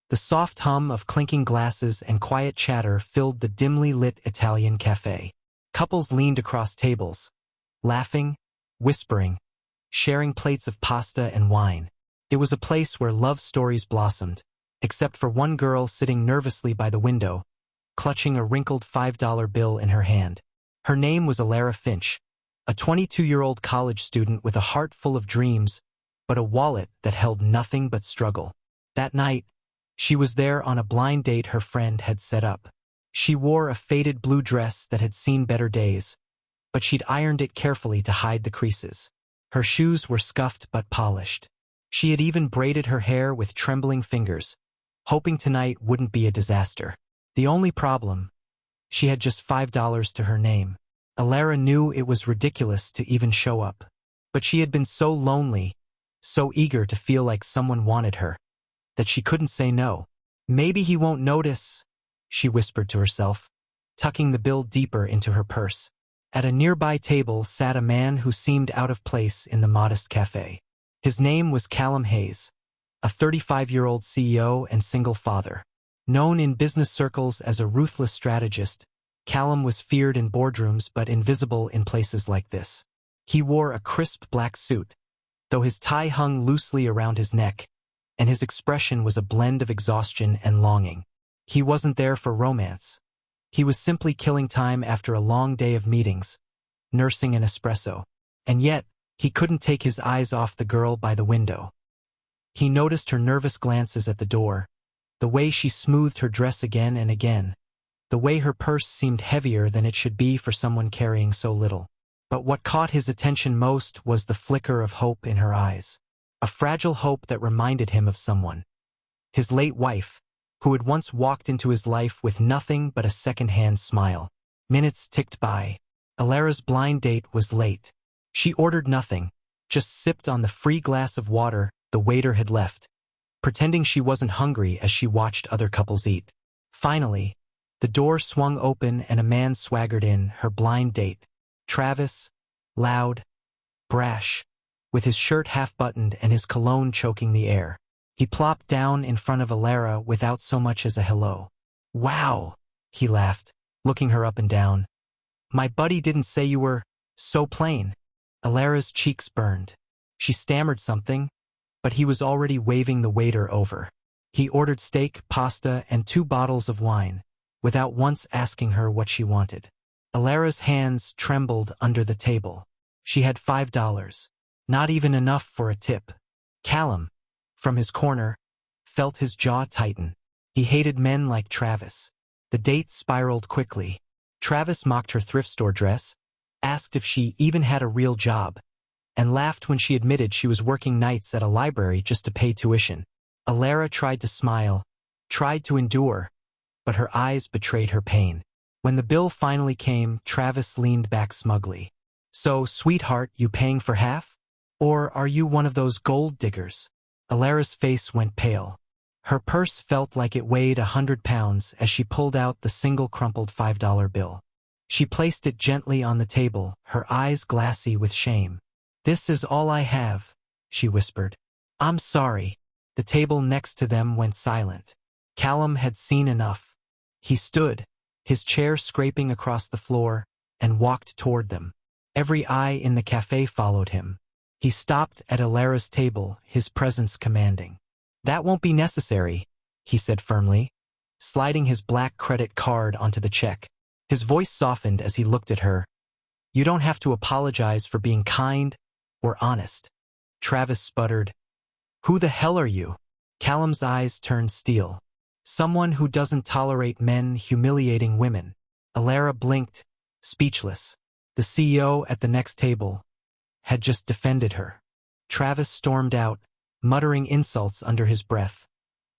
The soft hum of clinking glasses and quiet chatter filled the dimly lit Italian cafe. Couples leaned across tables, laughing, whispering, sharing plates of pasta and wine. It was a place where love stories blossomed, except for one girl sitting nervously by the window, clutching a wrinkled $5 bill in her hand. Her name was Alara Finch, a 22-year-old college student with a heart full of dreams, but a wallet that held nothing but struggle. That night, she was there on a blind date her friend had set up. She wore a faded blue dress that had seen better days, but she'd ironed it carefully to hide the creases. Her shoes were scuffed but polished. She had even braided her hair with trembling fingers, hoping tonight wouldn't be a disaster. The only problem, she had just $5 to her name. Alara knew it was ridiculous to even show up, but she had been so lonely, so eager to feel like someone wanted her, that she couldn't say no. Maybe he won't notice, she whispered to herself, tucking the bill deeper into her purse. At a nearby table sat a man who seemed out of place in the modest cafe. His name was Callum Hayes, a 35-year-old CEO and single father. Known in business circles as a ruthless strategist, Callum was feared in boardrooms but invisible in places like this. He wore a crisp black suit, though his tie hung loosely around his neck, and his expression was a blend of exhaustion and longing. He wasn't there for romance. He was simply killing time after a long day of meetings, nursing an espresso. And yet, he couldn't take his eyes off the girl by the window. He noticed her nervous glances at the door, the way she smoothed her dress again and again, the way her purse seemed heavier than it should be for someone carrying so little. But what caught his attention most was the flicker of hope in her eyes. A fragile hope that reminded him of someone. His late wife, who had once walked into his life with nothing but a second-hand smile. Minutes ticked by. Alara's blind date was late. She ordered nothing, just sipped on the free glass of water the waiter had left, pretending she wasn't hungry as she watched other couples eat. Finally, the door swung open and a man swaggered in, her blind date. Travis, loud, brash, with his shirt half-buttoned and his cologne choking the air. He plopped down in front of Alara without so much as a hello. "Wow," he laughed, looking her up and down. "My buddy didn't say you were so plain." Alara's cheeks burned. She stammered something, but he was already waving the waiter over. He ordered steak, pasta, and 2 bottles of wine, without once asking her what she wanted. Alara's hands trembled under the table. She had $5. Not even enough for a tip. Callum, from his corner, felt his jaw tighten. He hated men like Travis. The date spiraled quickly. Travis mocked her thrift store dress, asked if she even had a real job, and laughed when she admitted she was working nights at a library just to pay tuition. Alara tried to smile, tried to endure, but her eyes betrayed her pain. When the bill finally came, Travis leaned back smugly. "So, sweetheart, you paying for half? Or are you one of those gold diggers?" Alara's face went pale. Her purse felt like it weighed 100 pounds as she pulled out the single crumpled $5 bill. She placed it gently on the table, her eyes glassy with shame. "This is all I have," she whispered. "I'm sorry." The table next to them went silent. Callum had seen enough. He stood, his chair scraping across the floor, and walked toward them. Every eye in the cafe followed him. He stopped at Alara's table, his presence commanding. "That won't be necessary," he said firmly, sliding his black credit card onto the check. His voice softened as he looked at her. "You don't have to apologize for being kind or honest." Travis sputtered. "Who the hell are you?" Callum's eyes turned steel. "Someone who doesn't tolerate men humiliating women." Alara blinked, speechless. The CEO at the next table had just defended her. Travis stormed out, muttering insults under his breath,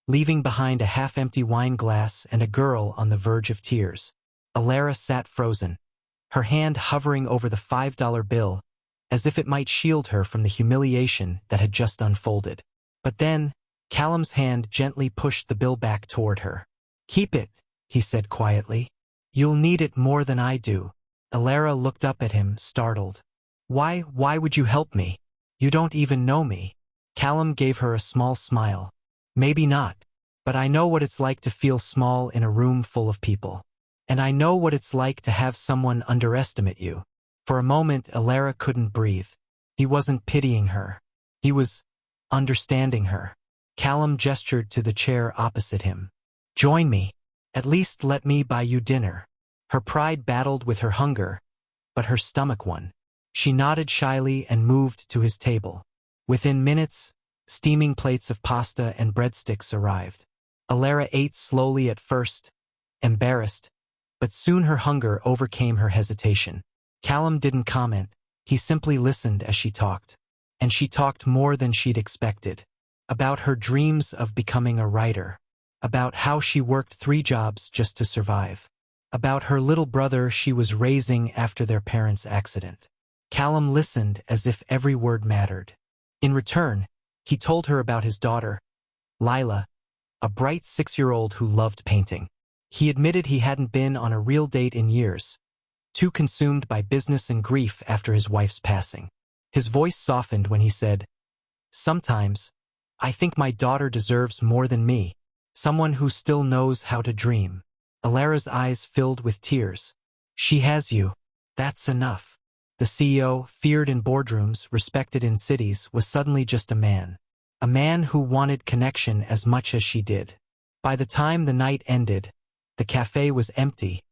leaving behind a half-empty wine glass and a girl on the verge of tears. Alara sat frozen, her hand hovering over the $5 bill, as if it might shield her from the humiliation that had just unfolded. But then, Callum's hand gently pushed the bill back toward her. "Keep it," he said quietly. "You'll need it more than I do." Alara looked up at him, startled. Why would you help me? You don't even know me." Callum gave her a small smile. "Maybe not, But I know what it's like to feel small in a room full of people. And I know what it's like to have someone underestimate you. For a moment, Alara couldn't breathe. He wasn't pitying her. He was understanding her. Callum gestured to the chair opposite him. Join me. At least let me buy you dinner. Her pride battled with her hunger, but her stomach won. She nodded shyly and moved to his table. Within minutes, steaming plates of pasta and breadsticks arrived. Alara ate slowly at first, embarrassed, but soon her hunger overcame her hesitation. Callum didn't comment. He simply listened as she talked. And she talked more than she'd expected. About her dreams of becoming a writer. About how she worked 3 jobs just to survive. About her little brother she was raising after their parents' accident. Callum listened as if every word mattered. In return, he told her about his daughter, Lila, a bright 6-year-old who loved painting. He admitted he hadn't been on a real date in years, too consumed by business and grief after his wife's passing. His voice softened when he said, Sometimes, I think my daughter deserves more than me, someone who still knows how to dream. Alara's eyes filled with tears. She has you. That's enough. The CEO, feared in boardrooms, respected in cities, was suddenly just a man. A man who wanted connection as much as she did. By the time the night ended, the cafe was empty,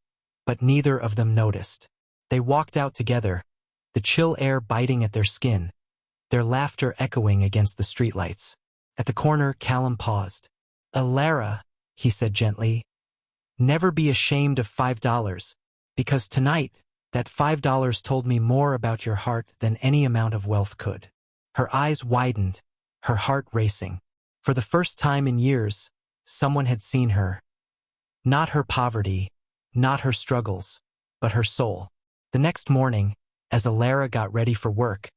but neither of them noticed. They walked out together, the chill air biting at their skin, their laughter echoing against the streetlights. At the corner, Callum paused. Alara, he said gently, never be ashamed of $5, because tonight, that $5 told me more about your heart than any amount of wealth could. Her eyes widened, her heart racing. For the first time in years, someone had seen her. Not her poverty, not her struggles, but her soul. The next morning, as Alara got ready for work,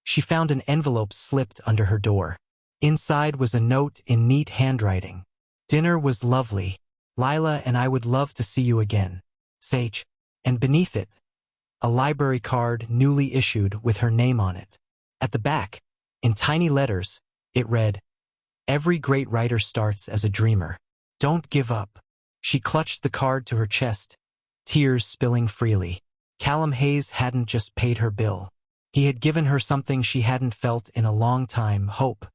she found an envelope slipped under her door. Inside was a note in neat handwriting. Dinner was lovely. Lila and I would love to see you again. Sage. And beneath it, a library card newly issued with her name on it. At the back, in tiny letters, it read, Every great writer starts as a dreamer. Don't give up. She clutched the card to her chest, tears spilling freely. Callum Hayes hadn't just paid her bill. He had given her something she hadn't felt in a long time, hope.